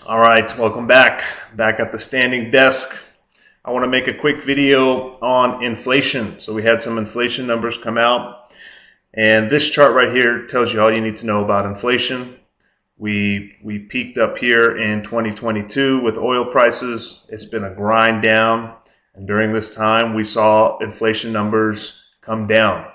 All right, welcome back. Back at the standing desk. I want to make a quick video on inflation. So we had some inflation numbers come out, and this chart right here tells you all you need to know about inflation. We peaked up here in 2022 with oil prices. It's been a grind down, and during this time we saw inflation numbers come down.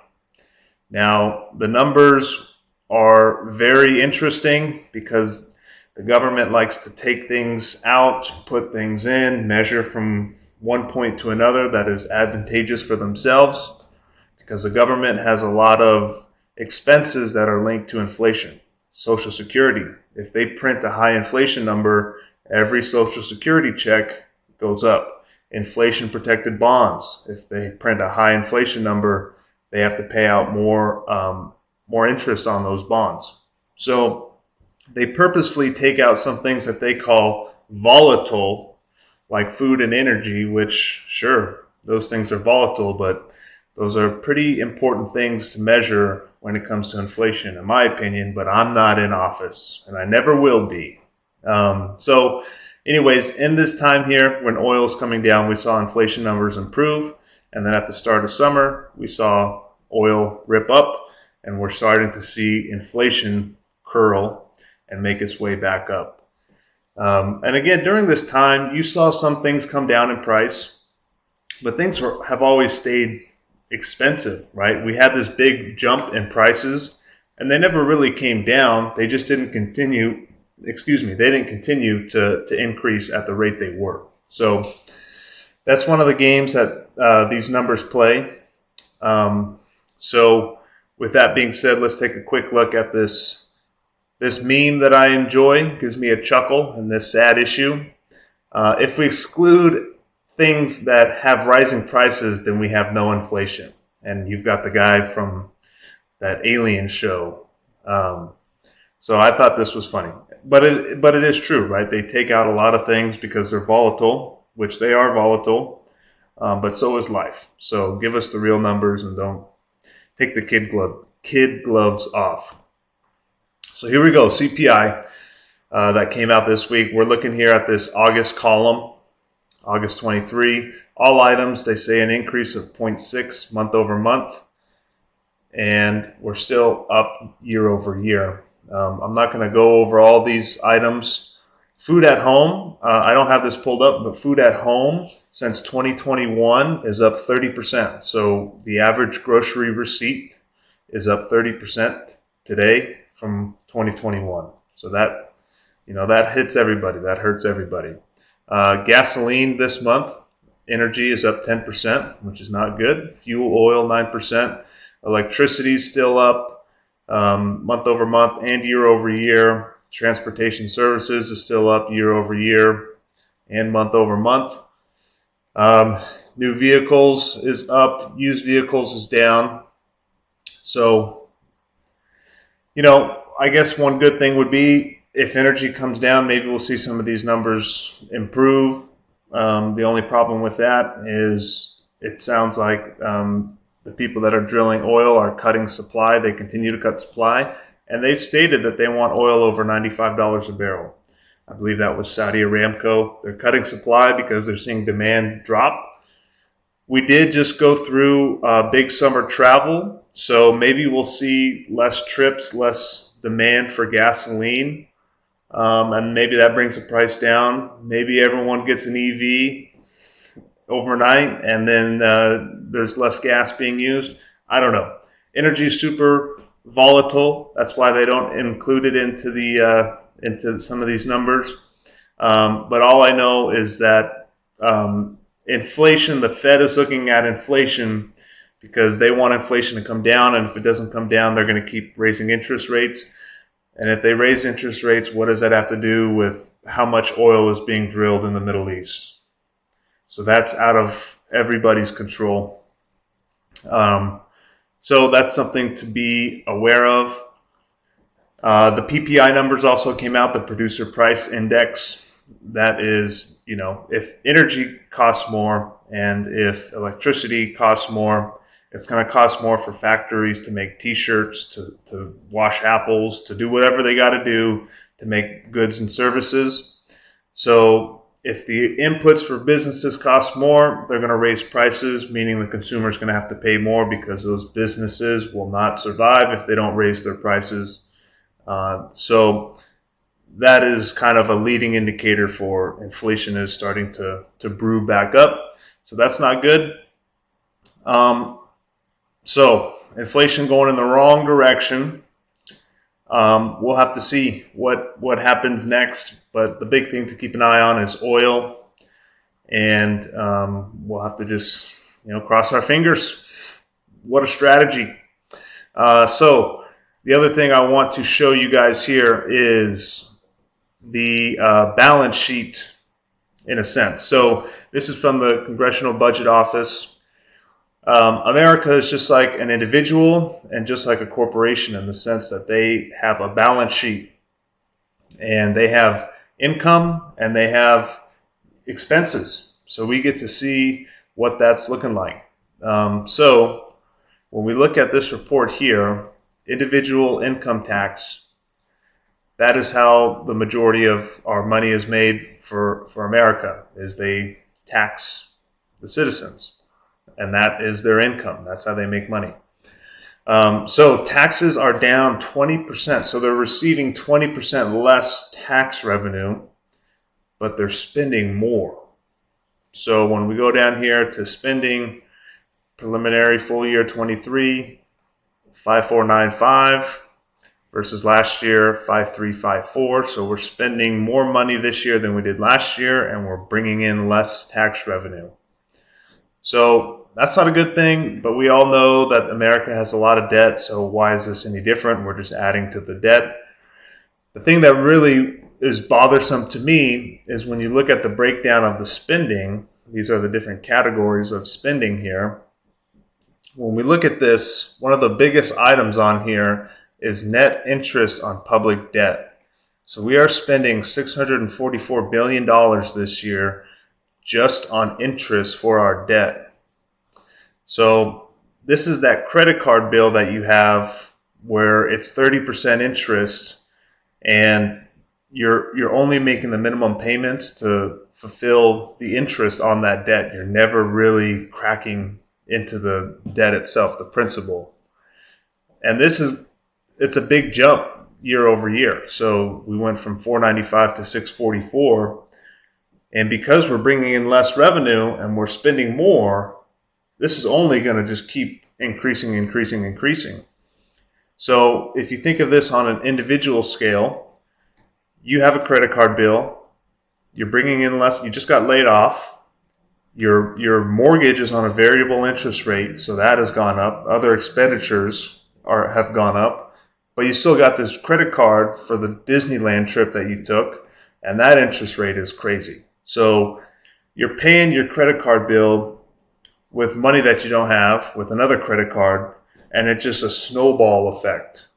Now, the numbers are very interesting because the government likes to take things out, put things in, measure from one point to another that is advantageous for themselves, because the government has a lot of expenses that are linked to inflation. Social Security, if they print a high inflation number, every Social Security check goes up. Inflation protected bonds, if they print a high inflation number, they have to pay out more interest on those bonds. So they purposefully take out some things that they call volatile, like food and energy, which, sure, those things are volatile, but those are pretty important things to measure when it comes to inflation, in my opinion, but I'm not in office, and I never will be. So anyways, in this time here, when oil is coming down, we saw inflation numbers improve, and then at the start of summer, we saw oil rip up, and we're starting to see inflation curl and make its way back up. And again, during this time, you saw some things come down in price, but things have always stayed expensive, right? We had this big jump in prices, and they never really came down. They just didn't continue, they didn't continue to increase at the rate they were. So that's one of the games that these numbers play. So with that being said, let's take a quick look at this meme that I enjoy. Gives me a chuckle in this sad issue. If we exclude things that have rising prices, then we have no inflation. And you've got the guy from that alien show. So I thought this was funny. But it is true, right? They take out a lot of things because they're volatile, which they are volatile. But so is life. So give us the real numbers and don't take the kid gloves off. So here we go, CPI that came out this week. We're looking here at this August column, August 23. All items, they say an increase of 0.6 month over month, and we're still up year over year. I'm not going to go over all these items. Food at home, I don't have this pulled up, but food at home since 2021 is up 30%. So the average grocery receipt is up 30% today from 2021. So that, that hits everybody. That hurts everybody. Gasoline this month, energy is up 10%, which is not good. Fuel oil, 9%. Electricity is still up month over month and year over year. Transportation services is still up year over year and month over month. New vehicles is up. Used vehicles is down. So, I guess one good thing would be if energy comes down, maybe we'll see some of these numbers improve. The only problem with that is it sounds like the people that are drilling oil are cutting supply. They continue to cut supply, and they've stated that they want oil over $95 a barrel. I believe that was Saudi Aramco. They're cutting supply because they're seeing demand drop. We did just go through big summer travel, so maybe we'll see less trips, less demand for gasoline, and maybe that brings the price down. Maybe everyone gets an EV overnight, and then there's less gas being used. I don't know. Energy is super volatile. That's why they don't include it into some of these numbers. But all I know is that inflation, the Fed is looking at inflation because they want inflation to come down, and if it doesn't come down, they're going to keep raising interest rates. And if they raise interest rates, what does that have to do with how much oil is being drilled in the Middle East? So that's out of everybody's control. So that's something to be aware of. The PPI numbers also came out, the Producer Price Index. That is, if energy costs more and if electricity costs more, it's going to cost more for factories to make T-shirts, to wash apples, to do whatever they got to do to make goods and services. So if the inputs for businesses cost more, they're going to raise prices, meaning the consumer is going to have to pay more because those businesses will not survive if they don't raise their prices. So that is kind of a leading indicator for inflation is starting to brew back up. So that's not good. So inflation going in the wrong direction. We'll have to see what happens next. But the big thing to keep an eye on is oil. And we'll have to just, cross our fingers. What a strategy. So the other thing I want to show you guys here is the balance sheet in a sense. So this is from the Congressional Budget Office. America is just like an individual and just like a corporation in the sense that they have a balance sheet and they have income and they have expenses. So we get to see what that's looking like. So when we look at this report here, individual income tax, that is how the majority of our money is made for America, is they tax the citizens. And that is their income. That's how they make money. So taxes are down 20%. So they're receiving 20% less tax revenue, but they're spending more. So when we go down here to spending, preliminary full year 23, 5495 versus last year 5354. So we're spending more money this year than we did last year, and we're bringing in less tax revenue. So that's not a good thing, but we all know that America has a lot of debt, so why is this any different? We're just adding to the debt. The thing that really is bothersome to me is when you look at the breakdown of the spending, these are the different categories of spending here. When we look at this, one of the biggest items on here is net interest on public debt. So we are spending $644 billion this year just on interest for our debt. So this is that credit card bill that you have where it's 30% interest and you're only making the minimum payments to fulfill the interest on that debt. You're never really cracking into the debt itself, the principal. And it's a big jump year over year. So we went from 495 to 644. And because we're bringing in less revenue and we're spending more, this is only going to just keep increasing. So if you think of this on an individual scale, you have a credit card bill, you're bringing in less, you just got laid off, your mortgage is on a variable interest rate, so that has gone up, other expenditures have gone up, but you still got this credit card for the Disneyland trip that you took, and that interest rate is crazy. So you're paying your credit card bill with money that you don't have, with another credit card, and it's just a snowball effect.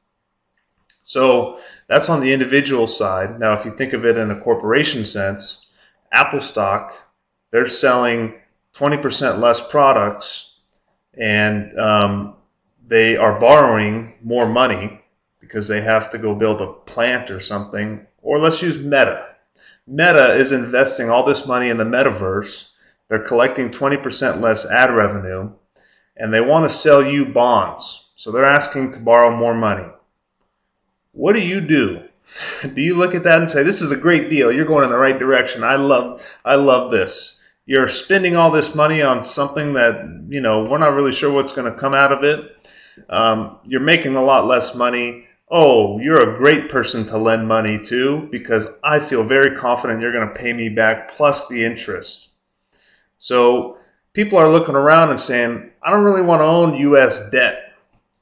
So that's on the individual side. Now, if you think of it in a corporation sense, Apple stock, they're selling 20% less products, and they are borrowing more money because they have to go build a plant or something. Or let's use Meta. Meta is investing all this money in the metaverse. They're collecting 20% less ad revenue, and they want to sell you bonds. So they're asking to borrow more money. What do? Do you look at that and say, this is a great deal. You're going in the right direction. I love this. You're spending all this money on something that, we're not really sure what's going to come out of it. You're making a lot less money. Oh, you're a great person to lend money to because I feel very confident you're going to pay me back plus the interest. So people are looking around and saying, I don't really want to own U.S. debt.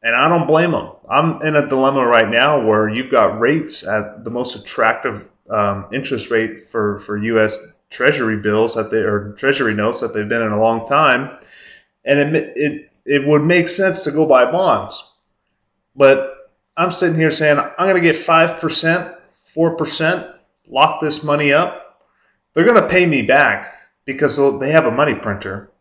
And I don't blame them. I'm in a dilemma right now where you've got rates at the most attractive interest rate for U.S. Treasury bills or Treasury notes that they've been in a long time. And it would make sense to go buy bonds. But I'm sitting here saying, I'm going to get 5%, 4%, lock this money up. They're going to pay me back because they have a money printer.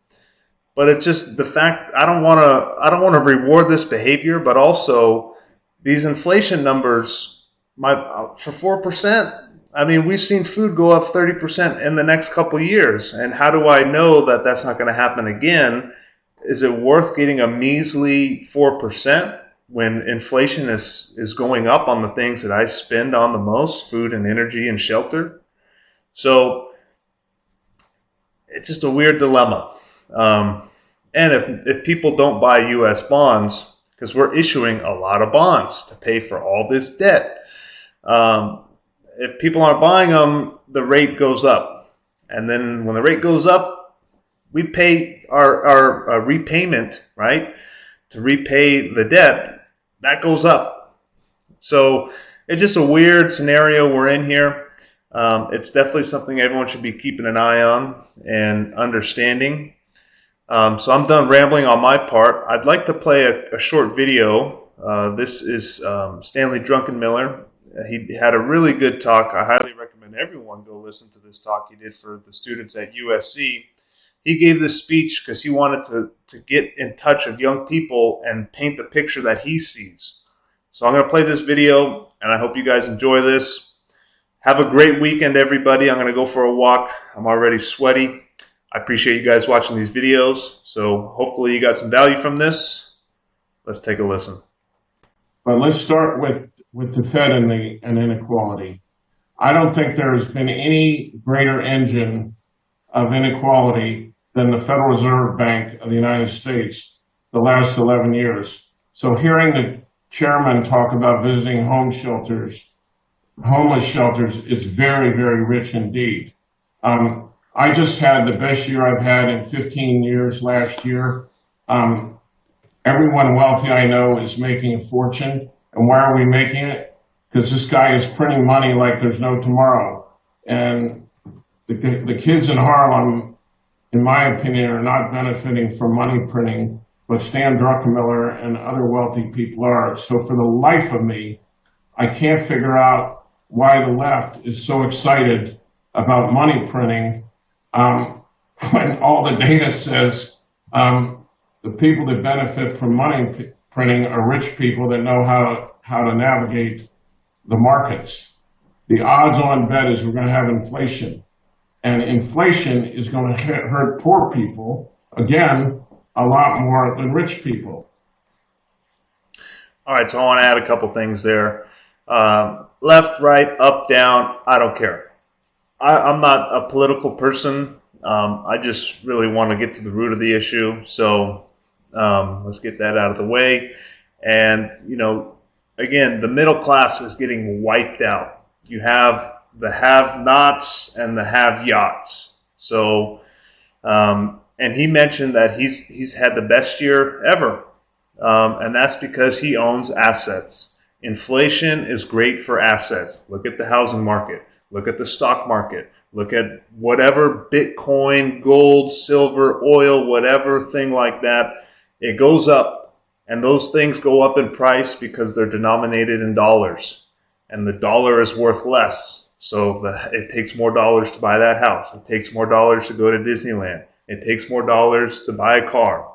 But it's just the fact I don't want to reward this behavior, but also these inflation numbers for 4%. I mean, we've seen food go up 30% in the next couple of years. And how do I know that that's not going to happen again? Is it worth getting a measly 4% when inflation is going up on the things that I spend on the most, food and energy and shelter? So it's just a weird dilemma. And if people don't buy U.S. bonds, because we're issuing a lot of bonds to pay for all this debt, if people aren't buying them, the rate goes up. And then when the rate goes up, we pay our repayment, right, to repay the debt. That goes up. So it's just a weird scenario we're in here. It's definitely something everyone should be keeping an eye on and understanding. So I'm done rambling on my part. I'd like to play a short video. This is Stanley Druckenmiller. He had a really good talk. I highly recommend everyone go listen to this talk he did for the students at USC. He gave this speech because he wanted to get in touch with young people and paint the picture that he sees. So I'm going to play this video, and I hope you guys enjoy this. Have a great weekend, everybody. I'm going to go for a walk. I'm already sweaty. I appreciate you guys watching these videos. So hopefully you got some value from this. Let's take a listen. But let's start with the Fed and inequality. I don't think there has been any greater engine of inequality than the Federal Reserve Bank of the United States the last 11 years. So hearing the chairman talk about visiting homeless shelters, is very, very rich indeed. I just had the best year I've had in 15 years last year. Everyone wealthy I know is making a fortune. And why are we making it? Because this guy is printing money like there's no tomorrow. And the kids in Harlem, in my opinion, are not benefiting from money printing, but Stan Druckenmiller and other wealthy people are. So for the life of me, I can't figure out why the left is so excited about money printing when all the data says the people that benefit from money printing are rich people that know how to navigate the markets. The odds-on bet is we're going to have inflation. And inflation is going to hurt poor people, again, a lot more than rich people. All right, so I want to add a couple things there. Left, right, up, down, I don't care. I'm not a political person. I just really want to get to the root of the issue. So let's get that out of the way. And, again, the middle class is getting wiped out. You have the have-nots and the have-yachts. So, and he mentioned that he's had the best year ever. And that's because he owns assets. Inflation is great for assets. Look at the housing market. Look at the stock market. Look at whatever Bitcoin, gold, silver, oil, whatever thing like that. It goes up. And those things go up in price because they're denominated in dollars. And the dollar is worth less. So it takes more dollars to buy that house. It takes more dollars to go to Disneyland. It takes more dollars to buy a car.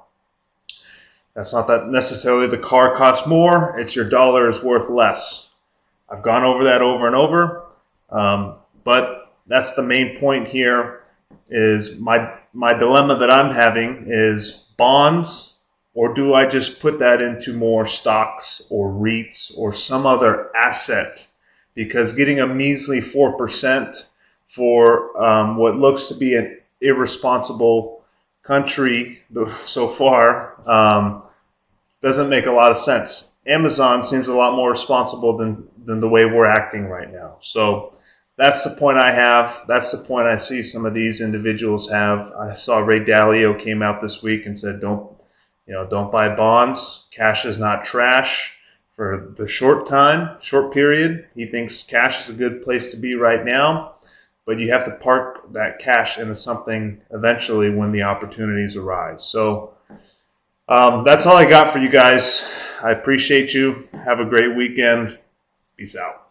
That's not that necessarily the car costs more. It's your dollar is worth less. I've gone over that over and over. But that's the main point here is my dilemma that I'm having is bonds, or do I just put that into more stocks or REITs or some other asset? Because getting a measly 4% for what looks to be an irresponsible country so far doesn't make a lot of sense. Amazon seems a lot more responsible than the way we're acting right now. So that's the point I have. That's the point I see some of these individuals have. I saw Ray Dalio came out this week and said, don't buy bonds. Cash is not trash. For the short period, he thinks cash is a good place to be right now, but you have to park that cash into something eventually when the opportunities arise. So that's all I got for you guys. I appreciate you. Have a great weekend. Peace out.